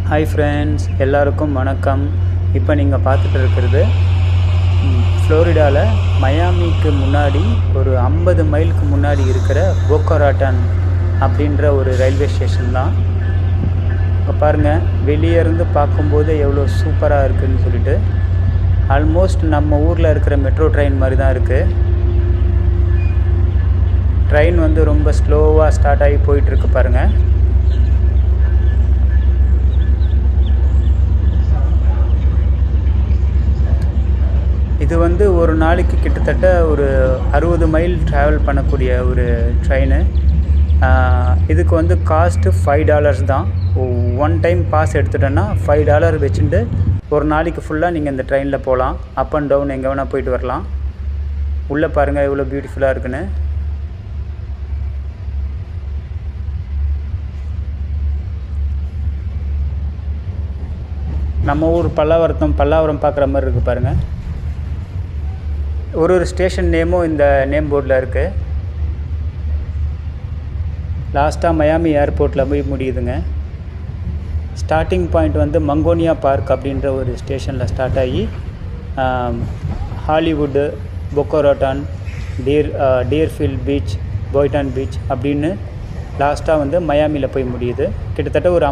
Hi friends, எல்லாருக்கும் வணக்கம். இப்போ நீங்கள் பார்த்துட்டு இருக்கிறது ஃப்ளோரிடாவில் மயாமிக்கு முன்னாடி ஒரு 50 மைலுக்கு முன்னாடி இருக்கிற போக்கா ராட்டன் அப்படின்ற ஒரு ரயில்வே ஸ்டேஷன் தான். இப்போ பாருங்கள், வெளியே இருந்து பார்க்கும்போது எவ்வளோ சூப்பராக இருக்குதுன்னு சொல்லிட்டு. ஆல்மோஸ்ட் நம்ம ஊரில் இருக்கிற மெட்ரோ ட்ரெயின் மாதிரி தான் இருக்குது. ட்ரெயின் வந்து ரொம்ப ஸ்லோவாக ஸ்டார்ட் ஆகி போயிட்டுருக்கு பாருங்கள். இது வந்து ஒரு நாளைக்கு கிட்டத்தட்ட ஒரு 60 மைல் ட்ராவல் பண்ணக்கூடிய ஒரு ட்ரெயின். இதுக்கு வந்து காஸ்ட்டு $5 தான். ஒன் டைம் பாஸ் எடுத்துட்டோன்னா $5 வச்சுட்டு ஒரு நாளைக்கு ஃபுல்லாக நீங்கள் இந்த ட்ரெயினில் போகலாம். அப் அண்ட் டவுன் எங்கே வேணால் போயிட்டு வரலாம். உள்ளே பாருங்கள் எவ்வளோ பியூட்டிஃபுல்லாக இருக்குன்னு. நம்ம ஊர் பல்லாவரம் பார்க்குற மாதிரி இருக்குது பாருங்கள். ஒரு ஸ்டேஷன் நேமும் இந்த நேம் போர்டில் இருக்குது. லாஸ்ட்டாக மயாமி ஏர்போர்ட்டில் போய் முடியுதுங்க. ஸ்டார்டிங் பாயிண்ட் வந்து மங்கோனியா பார்க் அப்படின்ற ஒரு ஸ்டேஷனில் ஸ்டார்ட் ஆகி ஹாலிவுட்டு, போக்கா ராட்டன், டியர்ஃபீல்ட் பீச், பாய்டன் பீச் அப்படின்னு லாஸ்ட்டாக வந்து மயாமியில் போய் முடியுது. கிட்டத்தட்ட ஒரு